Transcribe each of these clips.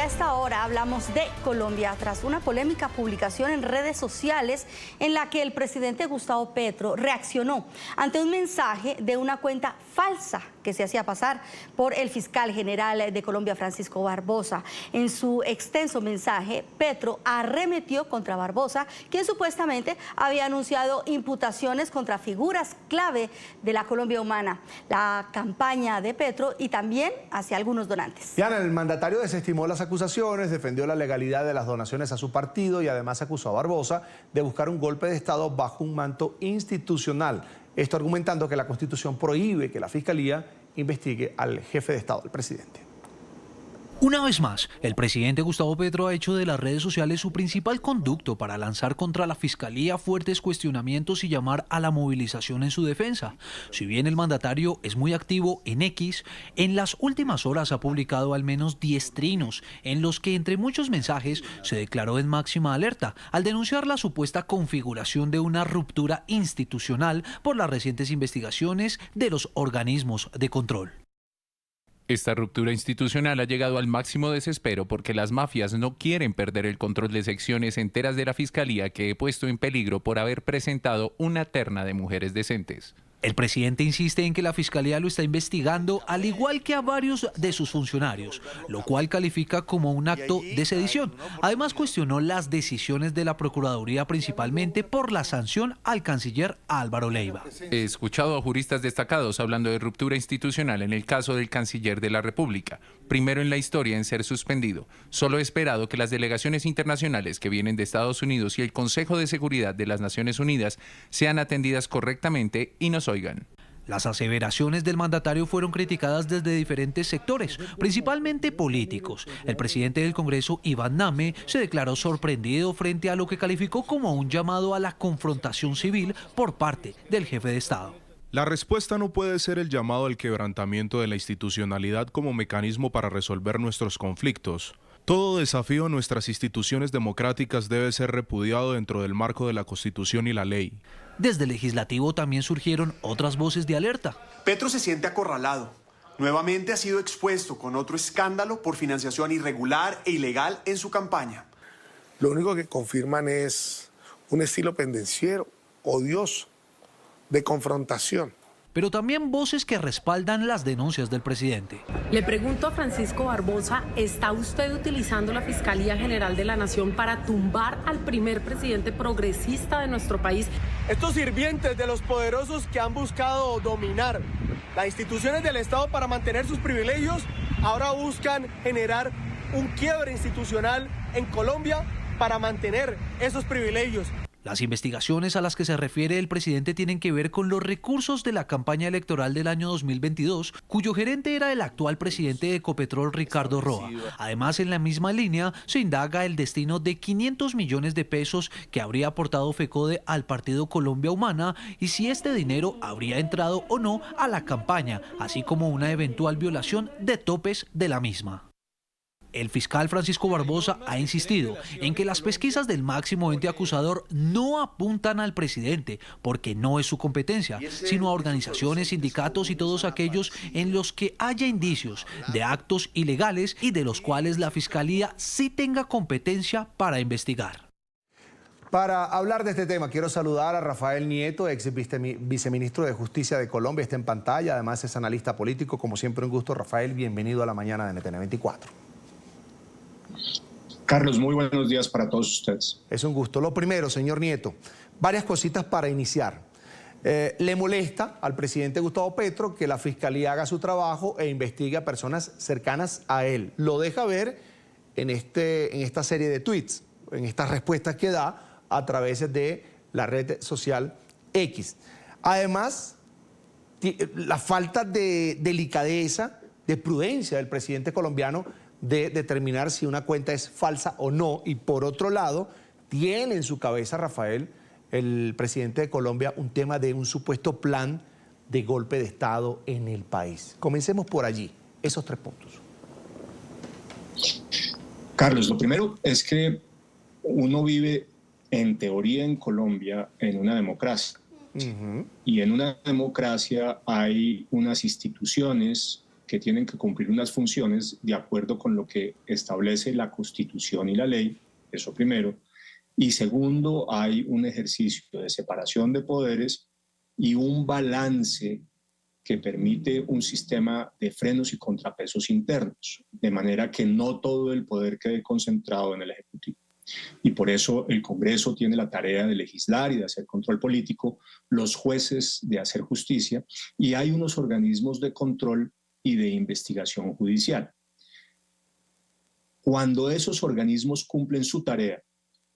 esta hora hablamos de Colombia tras una polémica publicación en redes sociales en la que el presidente Gustavo Petro reaccionó ante un mensaje de una cuenta falsa que se hacía pasar por el fiscal general de Colombia, Francisco Barbosa. En su extenso mensaje, Petro arremetió contra Barbosa, quien supuestamente había anunciado imputaciones contra figuras clave de la Colombia humana, la campaña de Petro y también hacia algunos donantes. Diana, el mandatario desestimó las acusaciones, defendió la legalidad de las donaciones a su partido y además acusó a Barbosa de buscar un golpe de Estado bajo un manto institucional. Esto argumentando que la Constitución prohíbe que la Fiscalía investigue al jefe de Estado, el presidente. Una vez más, el presidente Gustavo Petro ha hecho de las redes sociales su principal conducto para lanzar contra la Fiscalía fuertes cuestionamientos y llamar a la movilización en su defensa. Si bien el mandatario es muy activo en X, en las últimas horas ha publicado al menos 10 trinos, en los que entre muchos mensajes se declaró en máxima alerta al denunciar la supuesta configuración de una ruptura institucional por las recientes investigaciones de los organismos de control. Esta ruptura institucional ha llegado al máximo desespero porque las mafias no quieren perder el control de secciones enteras de la Fiscalía que he puesto en peligro por haber presentado una terna de mujeres decentes. El presidente insiste en que la Fiscalía lo está investigando, al igual que a varios de sus funcionarios, lo cual califica como un acto de sedición. Además, cuestionó las decisiones de la Procuraduría, principalmente por la sanción al canciller Álvaro Leiva. He escuchado a juristas destacados hablando de ruptura institucional en el caso del canciller de la República, primero en la historia en ser suspendido. Solo he esperado que las delegaciones internacionales que vienen de Estados Unidos y el Consejo de Seguridad de las Naciones Unidas sean atendidas correctamente y nos oigan. Las aseveraciones del mandatario fueron criticadas desde diferentes sectores, principalmente políticos. El presidente del Congreso, Iván Name, se declaró sorprendido frente a lo que calificó como un llamado a la confrontación civil por parte del jefe de Estado. La respuesta no puede ser el llamado al quebrantamiento de la institucionalidad como mecanismo para resolver nuestros conflictos. Todo desafío a nuestras instituciones democráticas debe ser repudiado dentro del marco de la Constitución y la ley. Desde el legislativo también surgieron otras voces de alerta. Petro se siente acorralado. Nuevamente ha sido expuesto con otro escándalo por financiación irregular e ilegal en su campaña. Lo único que confirman es un estilo pendenciero, odioso, de confrontación. Pero también voces que respaldan las denuncias del presidente. Le pregunto a Francisco Barbosa, ¿está usted utilizando la Fiscalía General de la Nación para tumbar al primer presidente progresista de nuestro país? Estos sirvientes de los poderosos que han buscado dominar las instituciones del Estado para mantener sus privilegios, ahora buscan generar un quiebre institucional en Colombia para mantener esos privilegios. Las investigaciones a las que se refiere el presidente tienen que ver con los recursos de la campaña electoral del año 2022, cuyo gerente era el actual presidente de Ecopetrol, Ricardo Roa. Además, en la misma línea, se indaga el destino de 500 millones de pesos que habría aportado FECODE al partido Colombia Humana y si este dinero habría entrado o no a la campaña, así como una eventual violación de topes de la misma. El fiscal Francisco Barbosa ha insistido en que las pesquisas del máximo ente acusador no apuntan al presidente porque no es su competencia, sino a organizaciones, sindicatos y todos aquellos en los que haya indicios de actos ilegales y de los cuales la Fiscalía sí tenga competencia para investigar. Para hablar de este tema, quiero saludar a Rafael Nieto, ex viceministro de Justicia de Colombia, está en pantalla, además es analista político. Como siempre, un gusto, Rafael, bienvenido a la mañana de NTN 24. Carlos, muy buenos días para todos ustedes. Es un gusto. Lo primero, señor Nieto, varias cositas para iniciar. ¿Le molesta al presidente Gustavo Petro que la Fiscalía haga su trabajo e investigue a personas cercanas a él? Lo deja ver en esta serie de tweets, en estas respuestas que da a través de la red social X. Además, la falta de delicadeza, de prudencia del presidente colombiano de determinar si una cuenta es falsa o no. Y por otro lado, tiene en su cabeza, Rafael, el presidente de Colombia, un tema de un supuesto plan de golpe de Estado en el país. Comencemos por allí, esos 3 puntos. Carlos, lo primero es que uno vive en teoría en Colombia en una democracia. Y en una democracia hay unas instituciones que tienen que cumplir unas funciones de acuerdo con lo que establece la Constitución y la ley, eso primero. Y segundo, hay un ejercicio de separación de poderes y un balance que permite un sistema de frenos y contrapesos internos, de manera que no todo el poder quede concentrado en el Ejecutivo. Y por eso el Congreso tiene la tarea de legislar y de hacer control político, los jueces de hacer justicia, y hay unos organismos de control y de investigación judicial. Cuando esos organismos cumplen su tarea,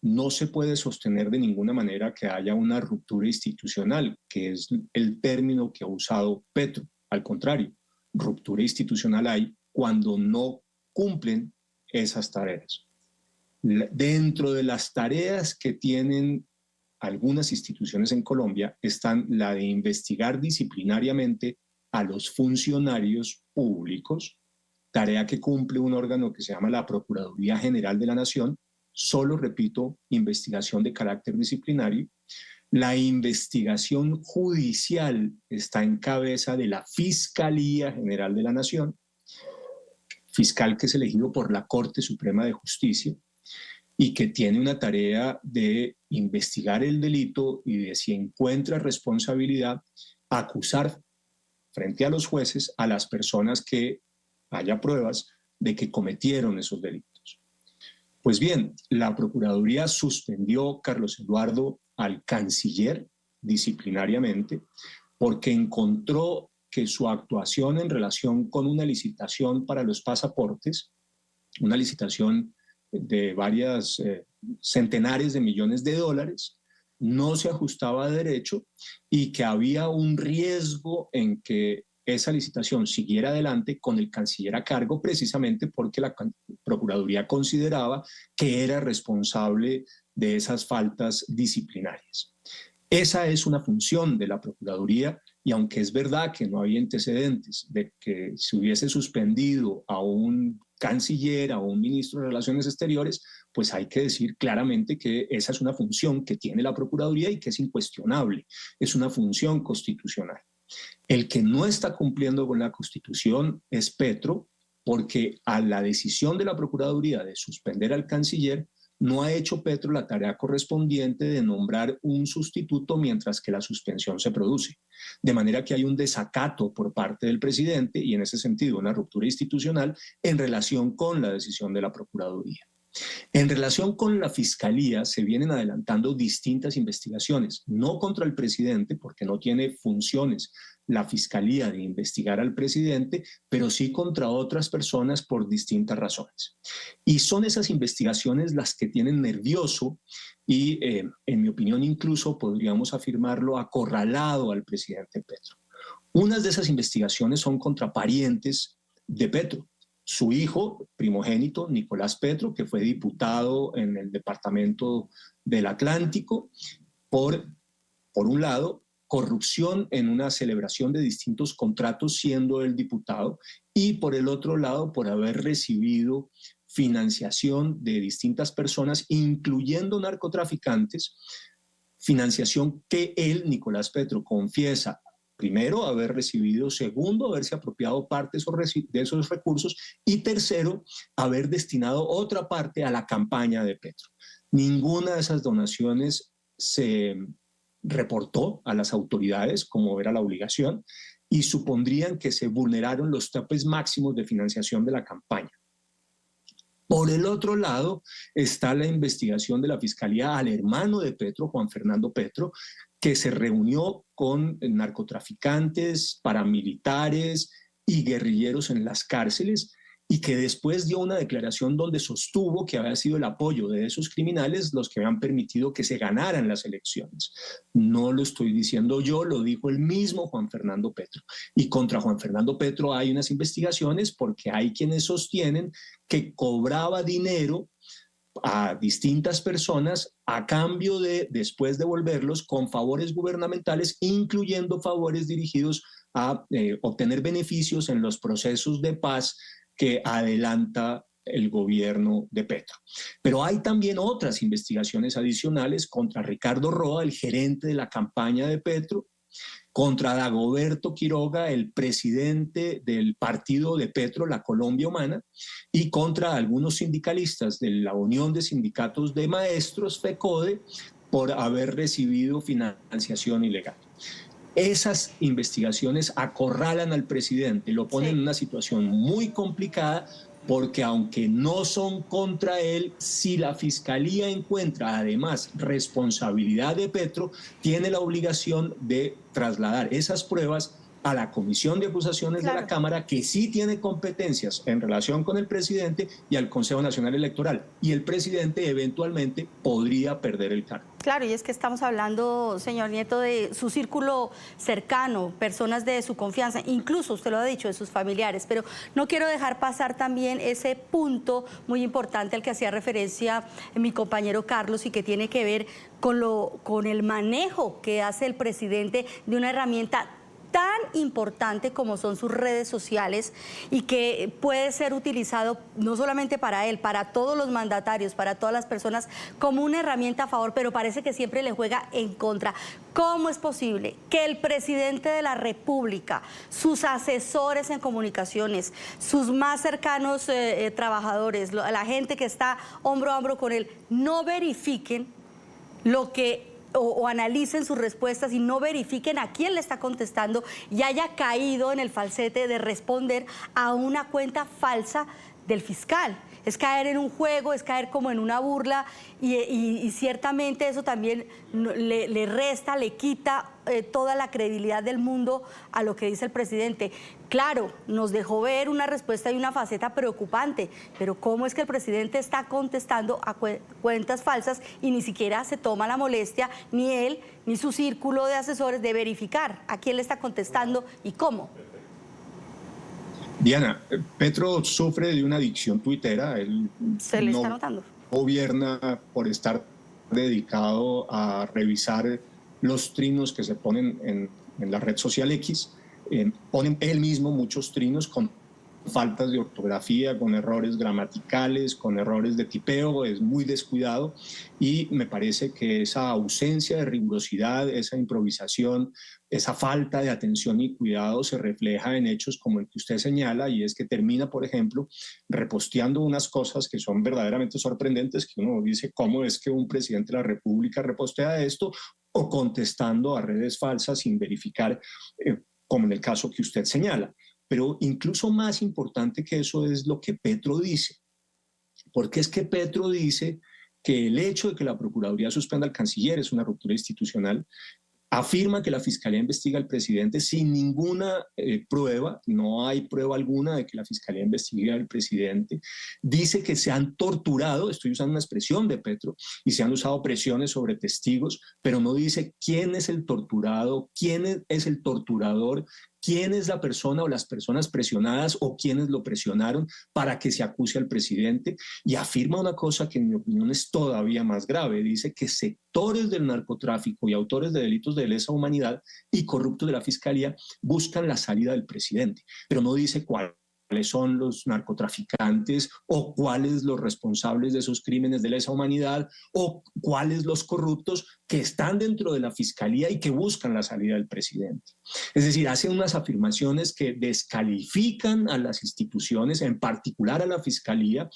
no se puede sostener de ninguna manera que haya una ruptura institucional, que es el término que ha usado Petro. Al contrario, ruptura institucional hay cuando no cumplen esas tareas. Dentro de las tareas que tienen algunas instituciones en Colombia están la de investigar disciplinariamente a los funcionarios públicos, tarea que cumple un órgano que se llama la Procuraduría General de la Nación, solo, repito, investigación de carácter disciplinario. La investigación judicial está en cabeza de la Fiscalía General de la Nación, fiscal que es elegido por la Corte Suprema de Justicia y que tiene una tarea de investigar el delito y de, si encuentra responsabilidad, acusar frente a los jueces a las personas que haya pruebas de que cometieron esos delitos. Pues bien, la Procuraduría suspendió, Carlos Eduardo, al canciller disciplinariamente porque encontró que su actuación en relación con una licitación para los pasaportes, una licitación de varias centenares de millones de dólares, no se ajustaba a derecho y que había un riesgo en que esa licitación siguiera adelante con el canciller a cargo, precisamente porque la Procuraduría consideraba que era responsable de esas faltas disciplinarias. Esa es una función de la Procuraduría, y aunque es verdad que no había antecedentes de que se hubiese suspendido a un canciller, a un ministro de Relaciones Exteriores, pues hay que decir claramente que esa es una función que tiene la Procuraduría y que es incuestionable, es una función constitucional. El que no está cumpliendo con la Constitución es Petro, porque a la decisión de la Procuraduría de suspender al canciller, no ha hecho Petro la tarea correspondiente de nombrar un sustituto mientras que la suspensión se produce. De manera que hay un desacato por parte del presidente y en ese sentido una ruptura institucional en relación con la decisión de la Procuraduría. En relación con la Fiscalía se vienen adelantando distintas investigaciones, no contra el presidente porque no tiene funciones la Fiscalía de investigar al presidente, pero sí contra otras personas por distintas razones. Y son esas investigaciones las que tienen nervioso y, en mi opinión, incluso podríamos afirmarlo, acorralado al presidente Petro. Unas de esas investigaciones son contra parientes de Petro. Su hijo primogénito, Nicolás Petro, que fue diputado en el departamento del Atlántico, por un lado, corrupción en una celebración de distintos contratos siendo él diputado, y por el otro lado, por haber recibido financiación de distintas personas, incluyendo narcotraficantes, financiación que él, Nicolás Petro, confiesa primero, haber recibido; segundo, haberse apropiado parte de esos recursos; y tercero, haber destinado otra parte a la campaña de Petro. Ninguna de esas donaciones se reportó a las autoridades, como era la obligación, y supondrían que se vulneraron los topes máximos de financiación de la campaña. Por el otro lado, está la investigación de la Fiscalía al hermano de Petro, Juan Fernando Petro, que se reunió con narcotraficantes, paramilitares y guerrilleros en las cárceles, y que después dio una declaración donde sostuvo que había sido el apoyo de esos criminales los que habían permitido que se ganaran las elecciones. No lo estoy diciendo yo, lo dijo el mismo Juan Fernando Petro. Y contra Juan Fernando Petro hay unas investigaciones porque hay quienes sostienen que cobraba dinero a distintas personas a cambio de después devolverlos con favores gubernamentales, incluyendo favores dirigidos a obtener beneficios en los procesos de paz que adelanta el gobierno de Petro. Pero hay también otras investigaciones adicionales contra Ricardo Roa, el gerente de la campaña de Petro, contra Dagoberto Quiroga, el presidente del partido de Petro, la Colombia Humana, y contra algunos sindicalistas de la Unión de Sindicatos de Maestros, FECODE, por haber recibido financiación ilegal. Esas investigaciones acorralan al presidente, lo ponen en una situación muy complicada, porque aunque no son contra él, si la Fiscalía encuentra además responsabilidad de Petro, tiene la obligación de trasladar esas pruebas a la Comisión de Acusaciones de la Cámara, que sí tiene competencias en relación con el presidente, y al Consejo Nacional Electoral. Y el presidente eventualmente podría perder el cargo. Claro, y es que estamos hablando, señor Nieto, de su círculo cercano, personas de su confianza, incluso, usted lo ha dicho, de sus familiares, pero no quiero dejar pasar también ese punto muy importante al que hacía referencia mi compañero Carlos y que tiene que ver con el manejo que hace el presidente de una herramienta tan importante como son sus redes sociales y que puede ser utilizado no solamente para él, para todos los mandatarios, para todas las personas como una herramienta a favor, pero parece que siempre le juega en contra. ¿Cómo es posible que el presidente de la República, sus asesores en comunicaciones, sus más cercanos trabajadores, la gente que está hombro a hombro con él, no verifiquen lo que o analicen sus respuestas y no verifiquen a quién le está contestando y haya caído en el falsete de responder a una cuenta falsa del fiscal? Es caer en un juego, es caer como en una burla y ciertamente eso también le resta, le quita toda la credibilidad del mundo a lo que dice el presidente. Claro, nos dejó ver una respuesta y una faceta preocupante, pero ¿cómo es que el presidente está contestando a cuentas falsas y ni siquiera se toma la molestia, ni él, ni su círculo de asesores, de verificar a quién le está contestando y cómo? Diana, Petro sufre de una adicción tuitera. Él se le está notando. Gobierna por estar dedicado a revisar los trinos que se ponen en la red social X. Pone él mismo muchos trinos con faltas de ortografía, con errores gramaticales, con errores de tipeo, es muy descuidado y me parece que esa ausencia de rigurosidad, esa improvisación, esa falta de atención y cuidado se refleja en hechos como el que usted señala, y es que termina, por ejemplo, reposteando unas cosas que son verdaderamente sorprendentes, que uno dice, ¿cómo es que un presidente de la República repostea esto? O contestando a redes falsas sin verificar, como en el caso que usted señala. Pero incluso más importante que eso es lo que Petro dice, porque es que Petro dice que el hecho de que la Procuraduría suspenda al canciller es una ruptura institucional, afirma que la Fiscalía investiga al presidente sin ninguna prueba, no hay prueba alguna de que la Fiscalía investigue al presidente, dice que se han torturado, estoy usando una expresión de Petro, y se han usado presiones sobre testigos, pero no dice quién es el torturado, quién es el torturador, quién es la persona o las personas presionadas o quiénes lo presionaron para que se acuse al presidente, y afirma una cosa que en mi opinión es todavía más grave. Dice que sectores del narcotráfico y autores de delitos de lesa humanidad y corruptos de la Fiscalía buscan la salida del presidente, pero no dice cuáles son los narcotraficantes o cuáles los responsables de esos crímenes de lesa humanidad o cuáles los corruptos que están dentro de la Fiscalía y que buscan la salida del presidente. Es decir, hace unas afirmaciones que descalifican a las instituciones, en particular a la Fiscalía,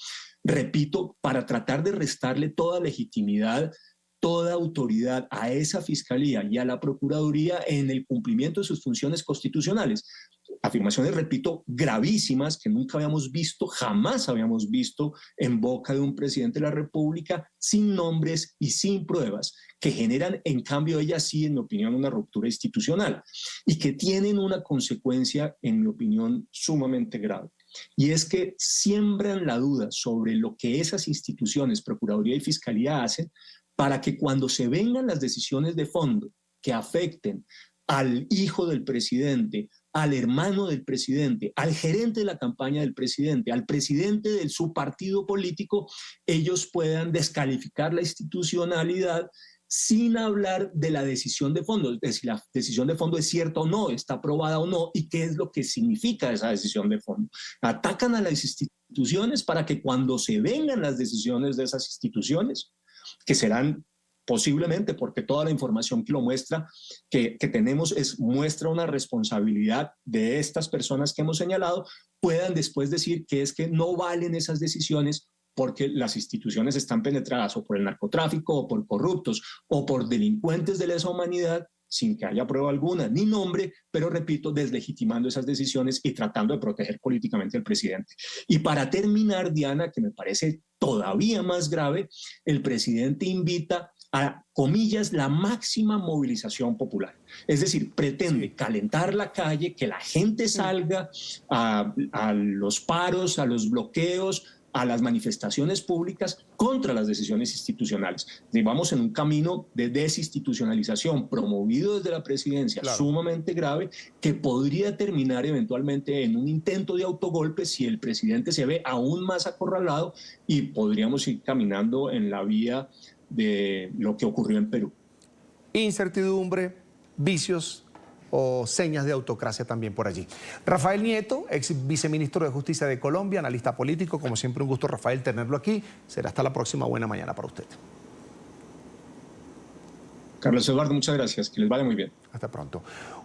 repito, para tratar de restarle toda legitimidad, toda autoridad a esa Fiscalía y a la Procuraduría en el cumplimiento de sus funciones constitucionales. Afirmaciones, repito, gravísimas que nunca habíamos visto, jamás habíamos visto en boca de un presidente de la República, sin nombres y sin pruebas, que generan, en cambio, ellas sí, en mi opinión, una ruptura institucional y que tienen una consecuencia, en mi opinión, sumamente grave. Y es que siembran la duda sobre lo que esas instituciones, Procuraduría y Fiscalía, hacen para que cuando se vengan las decisiones de fondo que afecten al hijo del presidente, al hermano del presidente, al gerente de la campaña del presidente, al presidente de su partido político, ellos puedan descalificar la institucionalidad sin hablar de la decisión de fondo, es decir, la decisión de fondo es cierta o no, está aprobada o no, y qué es lo que significa esa decisión de fondo. Atacan a las instituciones para que cuando se vengan las decisiones de esas instituciones, que serán posiblemente porque toda la información que lo muestra, que tenemos muestra una responsabilidad de estas personas que hemos señalado, puedan después decir que es que no valen esas decisiones porque las instituciones están penetradas o por el narcotráfico o por corruptos o por delincuentes de lesa humanidad, sin que haya prueba alguna ni nombre, pero repito, deslegitimando esas decisiones y tratando de proteger políticamente al presidente. Y para terminar, Diana, que me parece todavía más grave, el presidente invita a, comillas, la máxima movilización popular. Es decir, pretende calentar la calle, que la gente salga a los paros, a los bloqueos, a las manifestaciones públicas contra las decisiones institucionales. Vamos en un camino de desinstitucionalización promovido desde la presidencia, sumamente grave, que podría terminar eventualmente en un intento de autogolpe si el presidente se ve aún más acorralado, y podríamos ir caminando en la vía de lo que ocurrió en Perú. Incertidumbre, vicios o señas de autocracia también por allí. Rafael Nieto, ex viceministro de Justicia de Colombia, analista político, como siempre un gusto, Rafael, tenerlo aquí. Será hasta la próxima. Buena mañana para usted. Carlos Eduardo, muchas gracias, que les vaya muy bien. Hasta pronto.